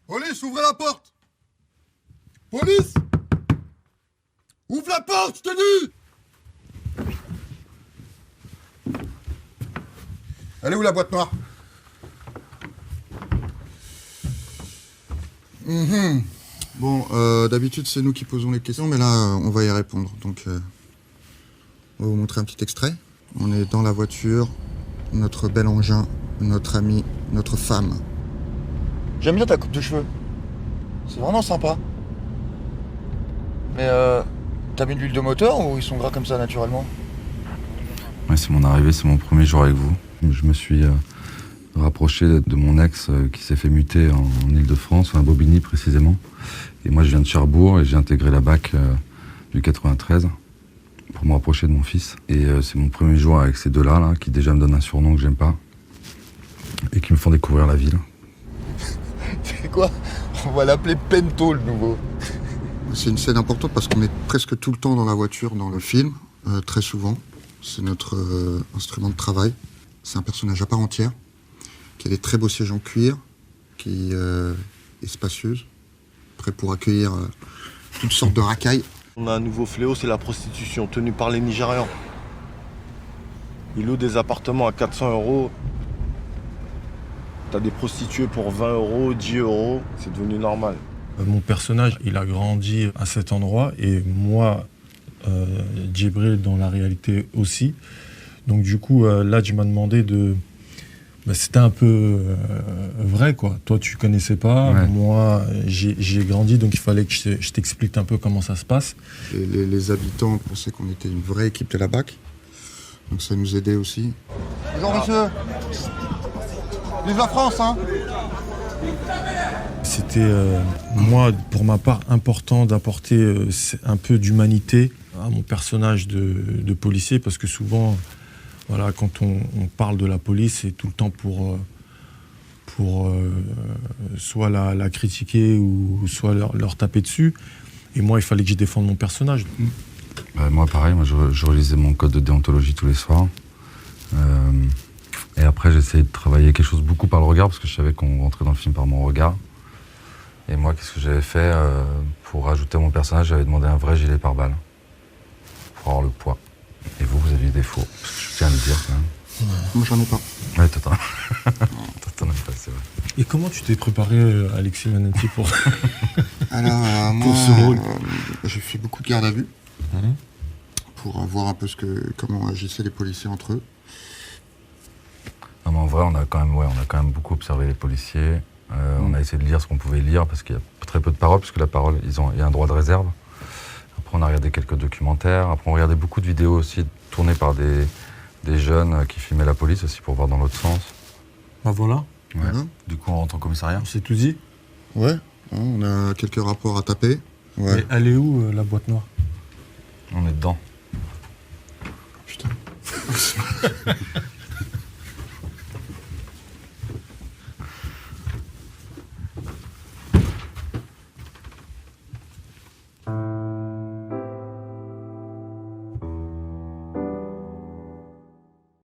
Police, ouvrez la porte! Police! Ouvre la porte, je te dis! Elle est où la boîte noire? Bon, d'habitude c'est nous qui posons les questions, mais là on va y répondre. Donc on va vous montrer un petit extrait. On est dans la voiture, notre bel engin, notre ami, notre femme. J'aime bien ta coupe de cheveux. C'est vraiment sympa. Mais t'as mis de l'huile de moteur ou ils sont gras comme ça naturellement? Ouais, c'est mon arrivée, c'est mon premier jour avec vous. Je me suis rapproché de mon ex qui s'est fait muter en Ile-de-France, à Bobigny précisément. Et moi je viens de Cherbourg et j'ai intégré la BAC du 93 pour me rapprocher de mon fils. Et c'est mon premier jour avec ces deux-là, là, qui déjà me donnent un surnom que j'aime pas et qui me font découvrir la ville. C'est quoi? On va l'appeler Pento le nouveau. C'est une scène importante parce qu'on est presque tout le temps dans la voiture dans le film, très souvent. C'est notre instrument de travail. C'est un personnage à part entière, qui a des très beaux sièges en cuir, qui est spacieuse, prêt pour accueillir toutes sortes de racailles. On a un nouveau fléau, c'est la prostitution, tenue par les Nigérians. Ils louent des appartements à 400 €. T'as des prostituées pour 20 €, 10 €, c'est devenu normal. Mon personnage, il a grandi à cet endroit et moi, Djibril, dans la réalité aussi. Donc du coup, là, tu m'as demandé de... c'était un peu vrai, quoi. Toi, tu connaissais pas, ouais. Moi, j'ai grandi, donc il fallait que je t'explique un peu comment ça se passe. Les habitants pensaient qu'on était une vraie équipe de la BAC, donc ça nous aidait aussi. Bonjour, monsieur. Vive la France, hein. C'était, moi, pour ma part, important d'apporter un peu d'humanité à mon personnage de policier, parce que souvent, voilà, quand on parle de la police, c'est tout le temps pour soit la critiquer ou soit leur taper dessus. Et moi, il fallait que je défende mon personnage. Moi, pareil, je relisais mon code de déontologie tous les soirs. Et après, j'essayais de travailler quelque chose beaucoup par le regard, parce que je savais qu'on rentrait dans le film par mon regard. Et moi, qu'est-ce que j'avais fait pour rajouter à mon personnage? J'avais demandé un vrai gilet pare-balles pour avoir le poids. Et vous aviez des faux, parce que je tiens à le dire quand même. Ouais. Moi, j'en ai pas. Ouais, toi, t'en as pas, c'est vrai. Et comment tu t'es préparé, Alexis Manenti, pour, alors, pour ce rôle? J'ai fait beaucoup de garde à vue pour voir un peu comment agissaient les policiers entre eux. Non, mais en vrai, on a quand même beaucoup observé les policiers. On a essayé de lire ce qu'on pouvait lire, parce qu'il y a très peu de paroles, parce que la parole, il y a un droit de réserve. Après, on a regardé quelques documentaires. Après, on regardait beaucoup de vidéos aussi tournées par des jeunes qui filmaient la police aussi pour voir dans l'autre sens. Bah voilà. Ouais. Voilà. Du coup, on rentre en commissariat. On s'est tout dit. Ouais, on a quelques rapports à taper. Ouais. Mais elle est où, la boîte noire? On est dedans. Putain.